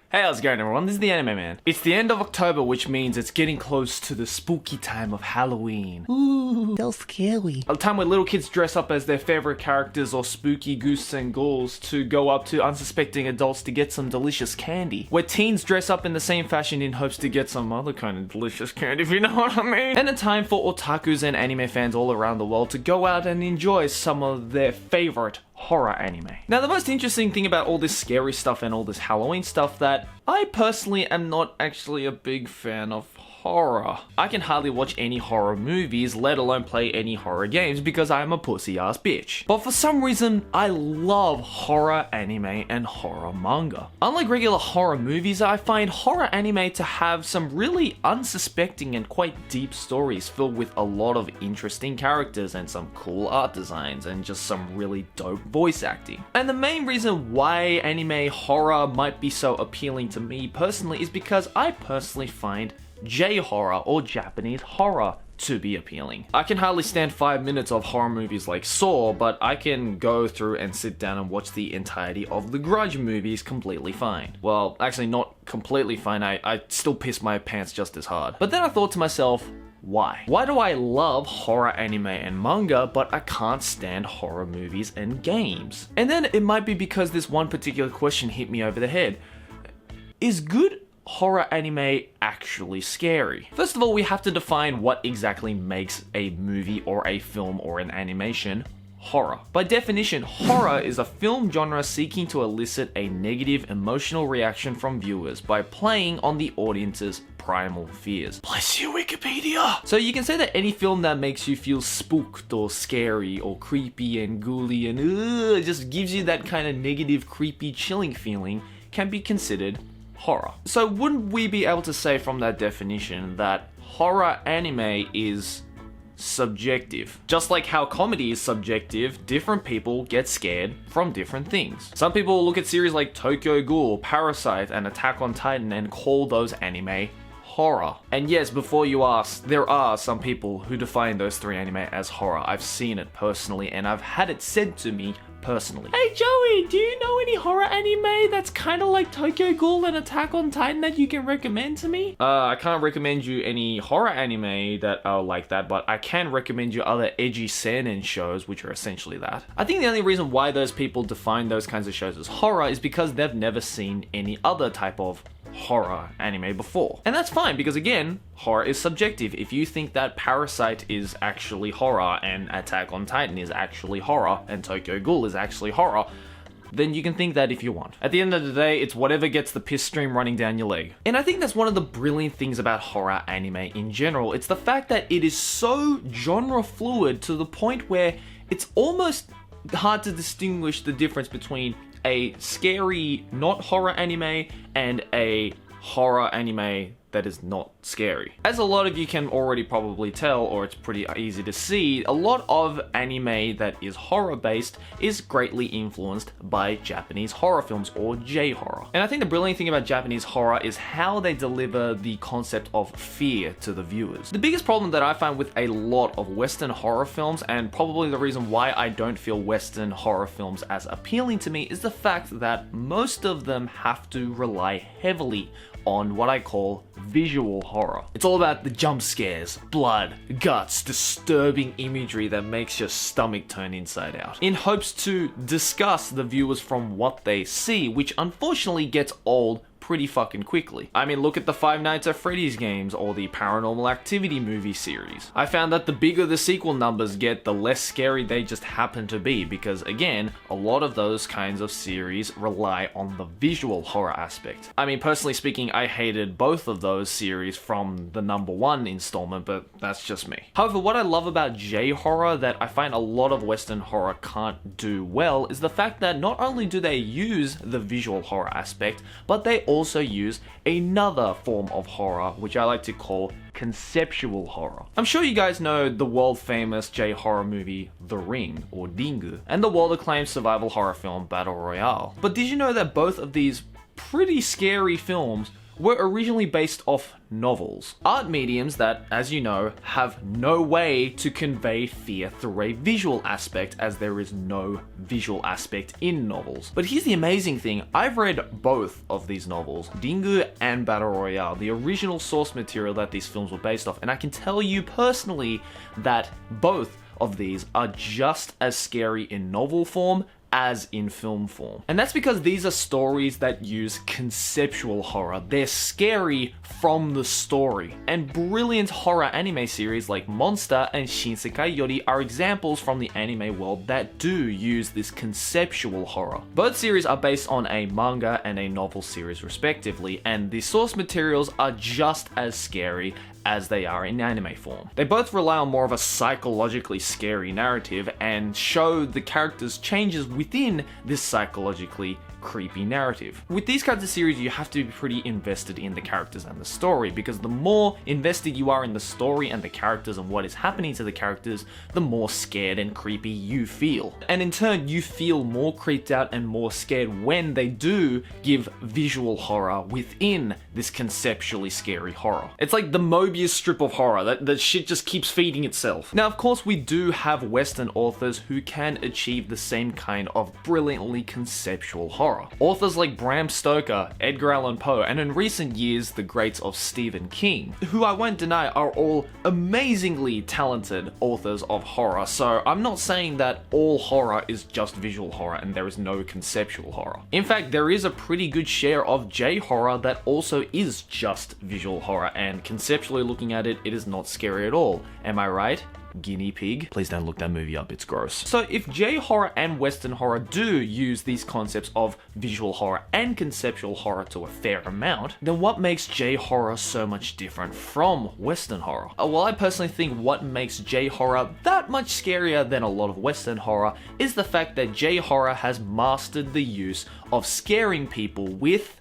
Hey, how's it going everyone? This is the Anime Man. It's the end of October, which means it's getting close to the spooky time of Halloween. Ooh, so scary. A time where little kids dress up as their favorite characters or spooky gooses and ghouls to go up to unsuspecting adults to get some delicious candy. Where teens dress up in the same fashion in hopes to get some other kind of delicious candy, if you know what I mean. And a time for otakus and anime fans all around the world to go out and enjoy some of their favorite horror anime. Now, the most interesting thing about all this scary stuff and all this Halloween stuff that I personally am not actually a big fan of horror. I can hardly watch any horror movies, let alone play any horror games because I am a pussy ass bitch. But for some reason, I love horror anime and horror manga. Unlike regular horror movies, I find horror anime to have some really unsuspecting and quite deep stories filled with a lot of interesting characters and some cool art designs and just some really dope voice acting. And the main reason why anime horror might be so appealing to me personally is because I personally find J-horror or Japanese horror to be appealing. I can hardly stand 5 minutes of horror movies like Saw, but I can go through and sit down and watch the entirety of the Grudge movies completely fine. Well, actually not completely fine, I still piss my pants just as hard. But then I thought to myself, why? Why do I love horror anime and manga, but I can't stand horror movies and games? And then it might be because this one particular question hit me over the head. Is good horror anime actually scary? First of all, we have to define what exactly makes a movie or a film or an animation horror. By definition, horror is a film genre seeking to elicit a negative emotional reaction from viewers by playing on the audience's primal fears. Bless you, Wikipedia! So you can say that any film that makes you feel spooked or scary or creepy and ghouly and just gives you that kind of negative, creepy, chilling feeling can be considered horror. So wouldn't we be able to say from that definition that horror anime is subjective? Just like how comedy is subjective, different people get scared from different things. Some people look at series like Tokyo Ghoul, Parasite, and Attack on Titan and call those anime horror. And yes, before you ask, there are some people who define those three anime as horror. I've seen it personally and I've had it said to me personally. Hey Joey, do you know any horror anime that's kind of like Tokyo Ghoul and Attack on Titan that you can recommend to me? I can't recommend you any horror anime that are like that, but I can recommend you other edgy seinen shows, which are essentially that. I think the only reason why those people define those kinds of shows as horror is because they've never seen any other type of horror anime before. And that's fine because again, horror is subjective. If you think that Parasite is actually horror and Attack on Titan is actually horror and Tokyo Ghoul is actually horror, then you can think that if you want. At the end of the day, it's whatever gets the piss stream running down your leg. And I think that's one of the brilliant things about horror anime in general. It's the fact that it is so genre fluid to the point where it's almost hard to distinguish the difference between a scary, not horror anime and a horror anime that is not scary. As a lot of you can already probably tell, or it's pretty easy to see, a lot of anime that is horror based is greatly influenced by Japanese horror films or J-horror. And I think the brilliant thing about Japanese horror is how they deliver the concept of fear to the viewers. The biggest problem that I find with a lot of Western horror films, and probably the reason why I don't feel Western horror films as appealing to me, is the fact that most of them have to rely heavily on what I call visual horror. It's all about the jump scares, blood, guts, disturbing imagery that makes your stomach turn inside out, in hopes to disgust the viewers from what they see, which unfortunately gets old pretty fucking quickly. I mean, look at the Five Nights at Freddy's games or the Paranormal Activity movie series. I found that the bigger the sequel numbers get, the less scary they just happen to be because, again, a lot of those kinds of series rely on the visual horror aspect. I mean, personally speaking, I hated both of those series from the number one installment, but that's just me. However, what I love about J-horror that I find a lot of Western horror can't do well is the fact that not only do they use the visual horror aspect, but they also use another form of horror, which I like to call conceptual horror. I'm sure you guys know the world famous J-horror movie The Ring, or Ringu, and the world acclaimed survival horror film Battle Royale. But did you know that both of these pretty scary films were originally based off novels. Art mediums that, as you know, have no way to convey fear through a visual aspect, as there is no visual aspect in novels. But here's the amazing thing, I've read both of these novels, Ringu and Battle Royale, the original source material that these films were based off, and I can tell you personally that both of these are just as scary in novel form as in film form. And that's because these are stories that use conceptual horror. They're scary from the story. And brilliant horror anime series like Monster and Shinsekai Yori are examples from the anime world that do use this conceptual horror. Both series are based on a manga and a novel series respectively, and the source materials are just as scary as they are in anime form. They both rely on more of a psychologically scary narrative and show the characters' changes within this psychologically creepy narrative. With these kinds of series, you have to be pretty invested in the characters and the story, because the more invested you are in the story and the characters and what is happening to the characters, the more scared and creepy you feel. And in turn, you feel more creeped out and more scared when they do give visual horror within this conceptually scary horror. It's like the Mobius strip of horror, that shit just keeps feeding itself. Now, of course, we do have Western authors who can achieve the same kind of brilliantly conceptual horror. Authors like Bram Stoker, Edgar Allan Poe, and in recent years, the greats of Stephen King, who I won't deny are all amazingly talented authors of horror, so I'm not saying that all horror is just visual horror and there is no conceptual horror. In fact, there is a pretty good share of J-horror that also is just visual horror, and conceptually looking at it, it is not scary at all. Am I right? Guinea pig. Please don't look that movie up, it's gross. So if J-horror and Western horror do use these concepts of visual horror and conceptual horror to a fair amount, then what makes J-horror so much different from Western horror? Well, I personally think what makes J-horror that much scarier than a lot of Western horror is the fact that J-horror has mastered the use of scaring people with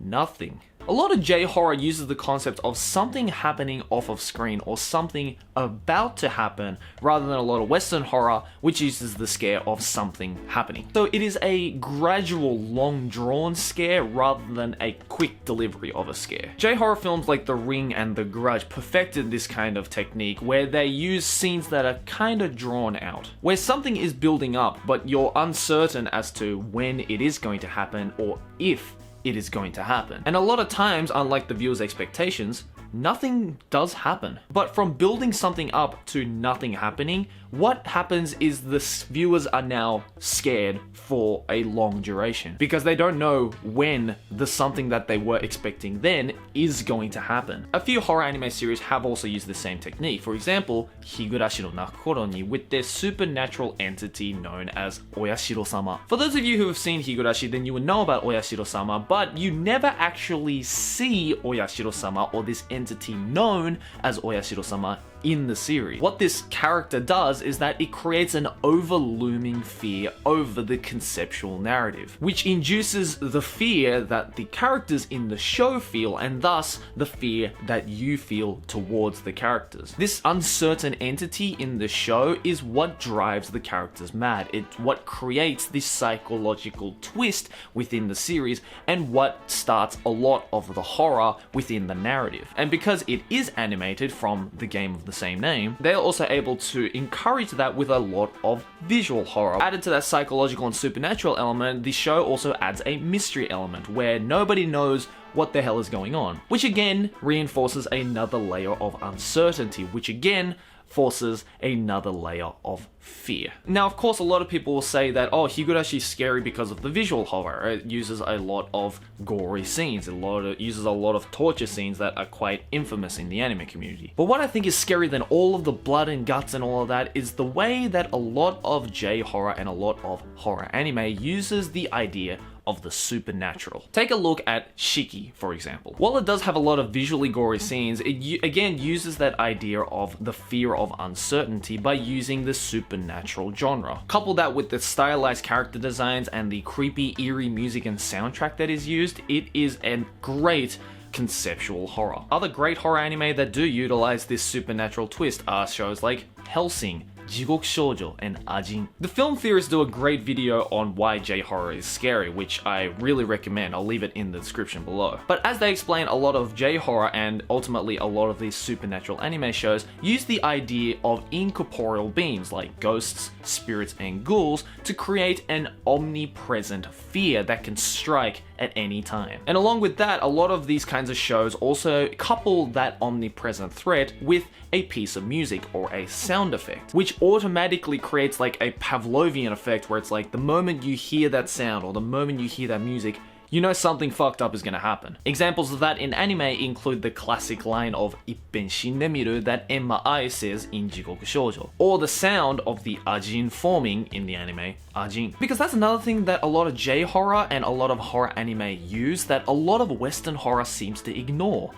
nothing. A lot of J-horror uses the concept of something happening off of screen or something about to happen, rather than a lot of Western horror, which uses the scare of something happening. So it is a gradual, long-drawn scare rather than a quick delivery of a scare. J-horror films like The Ring and The Grudge perfected this kind of technique, where they use scenes that are kind of drawn out, where something is building up, but you're uncertain as to when it is going to happen or if it is going to happen. And a lot of times, unlike the viewer's expectations, nothing does happen. But from building something up to nothing happening, what happens is the viewers are now scared for a long duration, because they don't know when the something that they were expecting then is going to happen. A few horror anime series have also used the same technique. For example, Higurashi no Naku with their supernatural entity known as Oyashiro-sama. For those of you who have seen Higurashi, then you would know about Oyashiro-sama, but you never actually see Oyashiro-sama or this entity known as Oyashiro-sama in the series. What this character does is that it creates an overlooming fear over the conceptual narrative, which induces the fear that the characters in the show feel, and thus the fear that you feel towards the characters. This uncertain entity in the show is what drives the characters mad. It's what creates this psychological twist within the series and what starts a lot of the horror within the narrative. And because it is animated from the game of the same name, they're also able to encourage that with a lot of visual horror. Added to that psychological and supernatural element, the show also adds a mystery element where nobody knows what the hell is going on, which again reinforces another layer of uncertainty, which again forces another layer of fear. Now, of course, a lot of people will say that, oh, Higurashi is scary because of the visual horror. It uses a lot of gory scenes, it uses a lot of torture scenes that are quite infamous in the anime community. But what I think is scarier than all of the blood and guts and all of that is the way that a lot of J-horror and a lot of horror anime uses the idea of the supernatural. Take a look at Shiki, for example. While it does have a lot of visually gory scenes, it again uses that idea of the fear of uncertainty by using the supernatural genre. Couple that with the stylized character designs and the creepy, eerie music and soundtrack that is used, it is a great conceptual horror. Other great horror anime that do utilize this supernatural twist are shows like Hellsing, Jigoku Shoujo, and Ajin. The film theorists do a great video on why J-horror is scary, which I really recommend. I'll leave it in the description below. But as they explain, a lot of J-horror and ultimately a lot of these supernatural anime shows use the idea of incorporeal beings like ghosts, spirits, and ghouls to create an omnipresent fear that can strike at any time. And along with that, a lot of these kinds of shows also couple that omnipresent threat with a piece of music or a sound effect, which automatically creates like a Pavlovian effect where it's like the moment you hear that sound or the moment you hear that music, you know something fucked up is gonna happen. Examples of that in anime include the classic line of Ippen Shindemiru that Emma Ai says in Jigoku Shoujo, or the sound of the Ajin forming in the anime Ajin. Because that's another thing that a lot of J-horror and a lot of horror anime use that a lot of Western horror seems to ignore.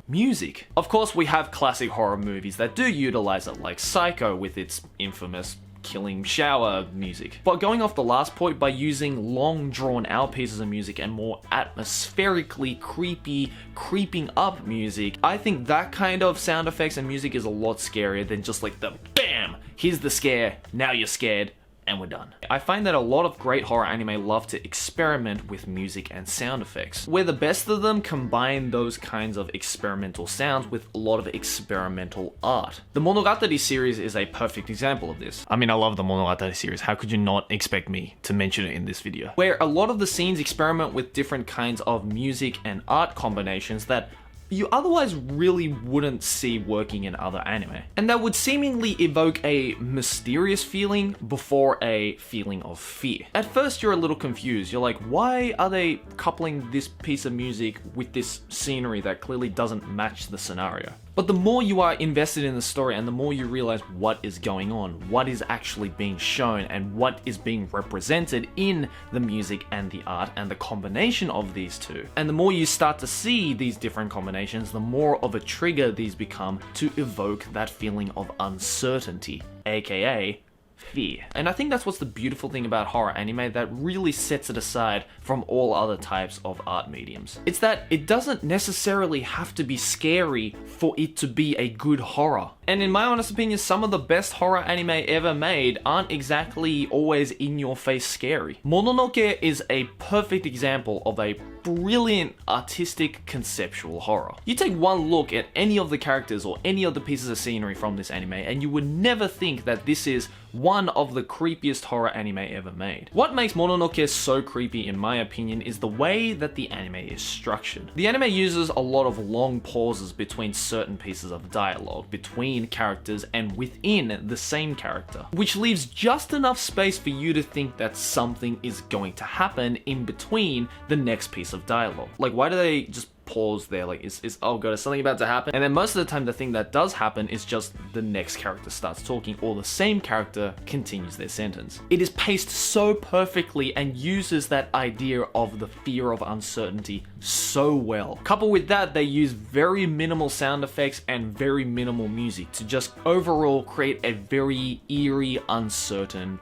Music. Of course, we have classic horror movies that do utilize it, like Psycho with its infamous killing shower music. But going off the last point, by using long drawn out pieces of music and more atmospherically creepy, creeping up music, I think that kind of sound effects and music is a lot scarier than just like the BAM! Here's the scare, now you're scared, and we're done. I find that a lot of great horror anime love to experiment with music and sound effects, where the best of them combine those kinds of experimental sounds with a lot of experimental art. The Monogatari series is a perfect example of this. I mean, I love the Monogatari series. How could you not expect me to mention it in this video? Where a lot of the scenes experiment with different kinds of music and art combinations that you otherwise really wouldn't see working in other anime. And that would seemingly evoke a mysterious feeling before a feeling of fear. At first you're a little confused, you're like, why are they coupling this piece of music with this scenery that clearly doesn't match the scenario? But the more you are invested in the story and the more you realize what is going on, what is actually being shown, and what is being represented in the music and the art and the combination of these two. And the more you start to see these different combinations, the more of a trigger these become to evoke that feeling of uncertainty, aka fear. And I think that's what's the beautiful thing about horror anime that really sets it aside from all other types of art mediums. It's that it doesn't necessarily have to be scary for it to be a good horror. And in my honest opinion, some of the best horror anime ever made aren't exactly always in your face scary. Mononoke is a perfect example of a brilliant artistic conceptual horror. You take one look at any of the characters or any of the pieces of scenery from this anime and you would never think that this is one of the creepiest horror anime ever made. What makes Mononoke so creepy in my opinion is the way that the anime is structured. The anime uses a lot of long pauses between certain pieces of dialogue, between characters and within the same character, which leaves just enough space for you to think that something is going to happen in between the next piece of dialogue. Like, why do they just pause there? Like, oh god, is something about to happen? And then most of the time the thing that does happen is just the next character starts talking or the same character continues their sentence. It is paced so perfectly and uses that idea of the fear of uncertainty so well. Coupled with that, they use very minimal sound effects and very minimal music to just overall create a very eerie, uncertain,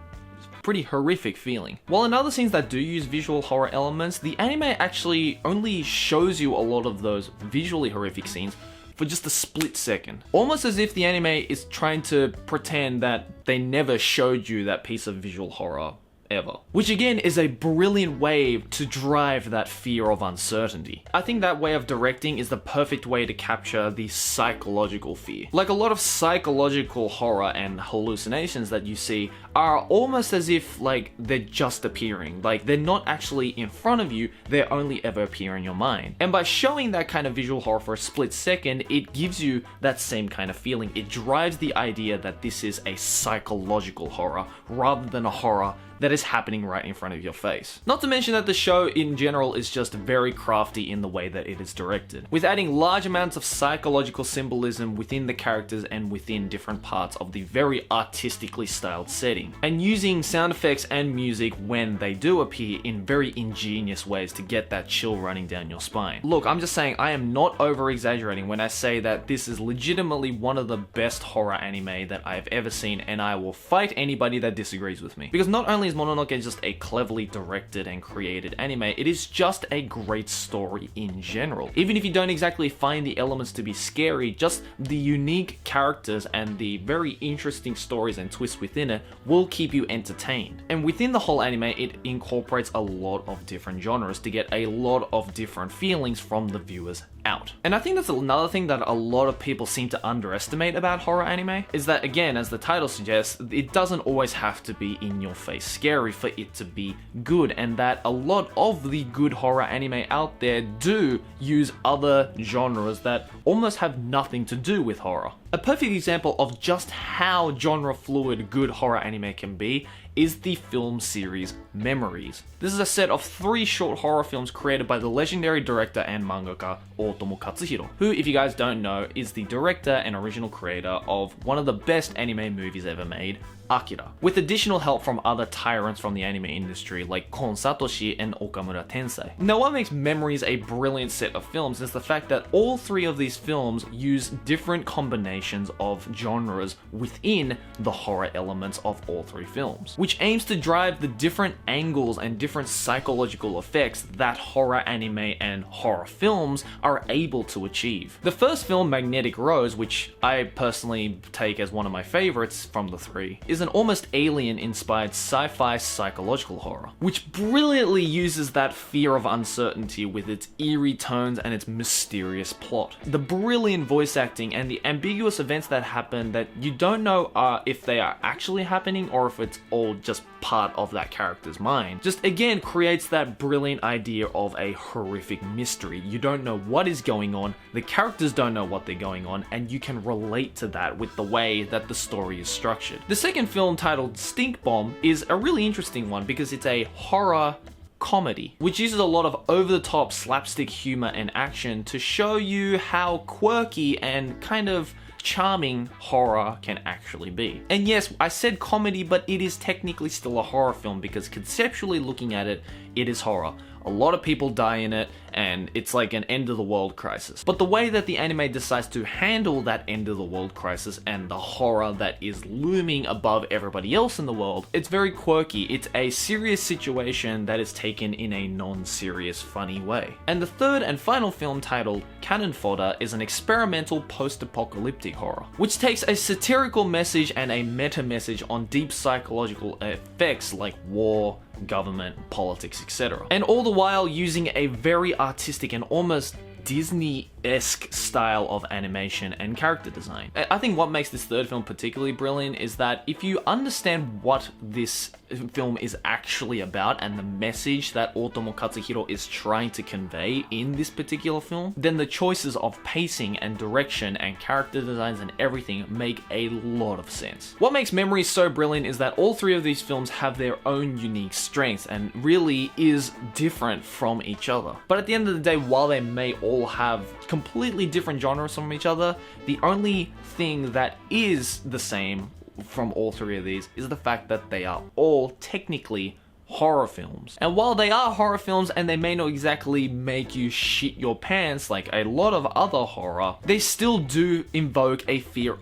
pretty horrific feeling. While in other scenes that do use visual horror elements, the anime actually only shows you a lot of those visually horrific scenes for just a split second. Almost as if the anime is trying to pretend that they never showed you that piece of visual horror ever. Which again is a brilliant way to drive that fear of uncertainty. I think that way of directing is the perfect way to capture the psychological fear. Like a lot of psychological horror and hallucinations that you see are almost as if like they're just appearing. Like they're not actually in front of you, they only ever appear in your mind. And by showing that kind of visual horror for a split second, it gives you that same kind of feeling. It drives the idea that this is a psychological horror rather than a horror that is happening right in front of your face. Not to mention that the show in general is just very crafty in the way that it is directed, with adding large amounts of psychological symbolism within the characters and within different parts of the very artistically styled setting, and using sound effects and music when they do appear in very ingenious ways to get that chill running down your spine. Look, I'm just saying I am not over exaggerating when I say that this is legitimately one of the best horror anime that I have ever seen, and I will fight anybody that disagrees with me. Because not only is is Mononoke just a cleverly directed and created anime, it is just a great story in general. Even if you don't exactly find the elements to be scary, just the unique characters and the very interesting stories and twists within it will keep you entertained. And within the whole anime, it incorporates a lot of different genres to get a lot of different feelings from the viewers out. And I think that's another thing that a lot of people seem to underestimate about horror anime, is that, again, as the title suggests, it doesn't always have to be in your face scary for it to be good, and that a lot of the good horror anime out there do use other genres that almost have nothing to do with horror. A perfect example of just how genre fluid good horror anime can be is the film series Memories. This is a set of 3 short horror films created by the legendary director and mangaka Otomo Katsuhiro, who, if you guys don't know, is the director and original creator of one of the best anime movies ever made, Akira, with additional help from other tyrants from the anime industry like Kon Satoshi and Okamura Tensei. Now, what makes Memories a brilliant set of films is the fact that all 3 of these films use different combinations of genres within the horror elements of all 3 films, which aims to drive the different angles and different psychological effects that horror anime and horror films are able to achieve. The first film, Magnetic Rose, which I personally take as one of my favorites from the 3, is an almost alien-inspired sci-fi psychological horror, which brilliantly uses that fear of uncertainty with its eerie tones and its mysterious plot. The brilliant voice acting and the ambiguous events that happen that you don't know if they are actually happening or if it's all just part of that character's mind, just again creates that brilliant idea of a horrific mystery. You don't know what is going on, the characters don't know what they're going on, and you can relate to that with the way that the story is structured. The second film, titled Stink Bomb, is a really interesting one because it's a horror comedy, which uses a lot of over-the-top slapstick humor and action to show you how quirky and kind of charming horror can actually be. And yes, I said comedy, but it is technically still a horror film because conceptually looking at it, it is horror. A lot of people die in it, and it's like an end of the world crisis. But the way that the anime decides to handle that end of the world crisis and the horror that is looming above everybody else in the world, it's very quirky. It's a serious situation that is taken in a non-serious, funny way. And the third and final film, titled Cannon Fodder, is an experimental post-apocalyptic horror, which takes a satirical message and a meta-message on deep psychological effects like war, government, politics, etc. And all the while using a very artistic and almost Disney-esque style of animation and character design. I think what makes this third film particularly brilliant is that if you understand what this film is actually about and the message that Otomo Katsuhiro is trying to convey in this particular film, then the choices of pacing and direction and character designs and everything make a lot of sense. What makes Memories so brilliant is that all 3 of these films have their own unique strengths and really is different from each other. But at the end of the day, while they may all have completely different genres from each other, the only thing that is the same from all 3 of these is the fact that they are all technically horror films. And while they are horror films and they may not exactly make you shit your pants like a lot of other horror, they still do invoke a fear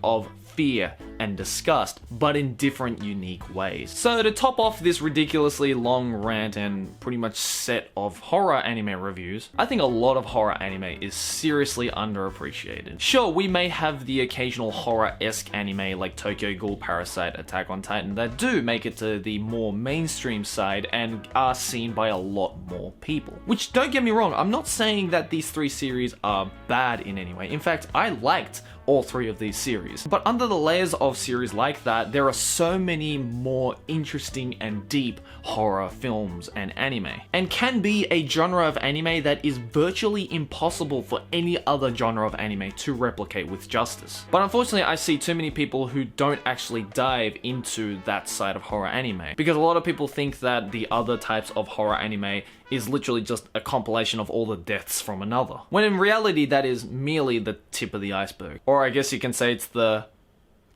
and disgust, but in different unique ways. So to top off this ridiculously long rant and pretty much set of horror anime reviews, I think a lot of horror anime is seriously underappreciated. Sure, we may have the occasional horror-esque anime like Tokyo Ghoul, Parasite, Attack on Titan that do make it to the more mainstream side and are seen by a lot more people. Which, don't get me wrong, I'm not saying that these 3 series are bad in any way. In fact, I liked all 3 of these series. But under the layers of series like that, there are so many more interesting and deep horror films and anime, and can be a genre of anime that is virtually impossible for any other genre of anime to replicate with justice. But unfortunately, I see too many people who don't actually dive into that side of horror anime, because a lot of people think that the other types of horror anime is literally just a compilation of all the deaths from another, when in reality that is merely the tip of the iceberg. Or I guess you can say it's the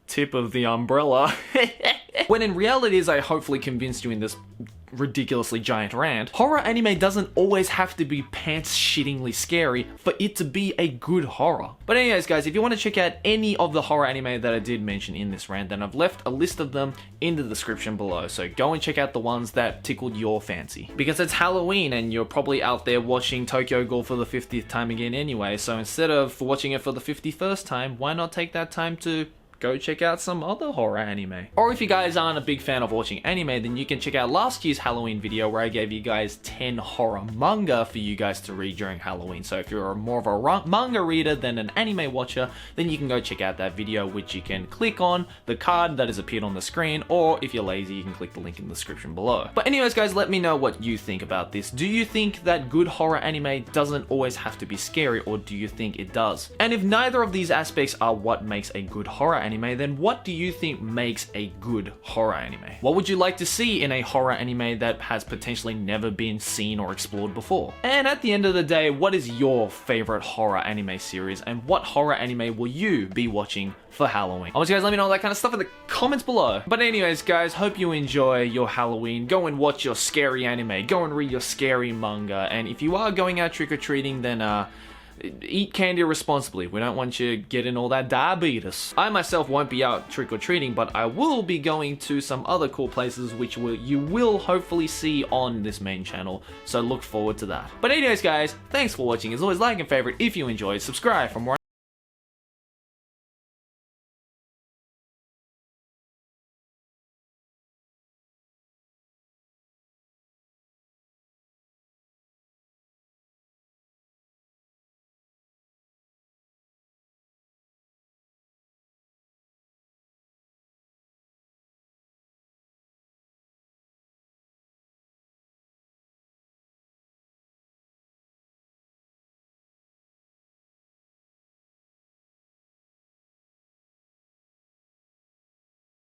tip of the umbrella. When in reality, as I hopefully convinced you in this ridiculously giant rant, horror anime doesn't always have to be pants-shittingly scary for it to be a good horror. But anyways guys, if you want to check out any of the horror anime that I did mention in this rant, then I've left a list of them in the description below, so go and check out the ones that tickled your fancy. Because it's Halloween and you're probably out there watching Tokyo Ghoul for the 50th time again anyway, so instead of watching it for the 51st time, why not take that time to go check out some other horror anime. Or if you guys aren't a big fan of watching anime, then you can check out last year's Halloween video where I gave you guys 10 horror manga for you guys to read during Halloween. So if you're more of a manga reader than an anime watcher, then you can go check out that video, which you can click on the card that has appeared on the screen, or if you're lazy, you can click the link in the description below. But anyways guys, let me know what you think about this. Do you think that good horror anime doesn't always have to be scary, or do you think it does? And if neither of these aspects are what makes a good horror anime, then what do you think makes a good horror anime? What would you like to see in a horror anime that has potentially never been seen or explored before? And at the end of the day, what is your favorite horror anime series, and what horror anime will you be watching for Halloween? I want you guys to let me know all that kind of stuff in the comments below. But anyways guys, hope you enjoy your Halloween. Go and watch your scary anime, go and read your scary manga, and if you are going out trick-or-treating, then eat candy responsibly. We don't want you getting all that diabetes. I myself won't be out trick-or-treating, but I will be going to some other cool places which you will hopefully see on this main channel, so look forward to that. But anyways guys, thanks for watching. As always, like and favorite if you enjoyed, subscribe for more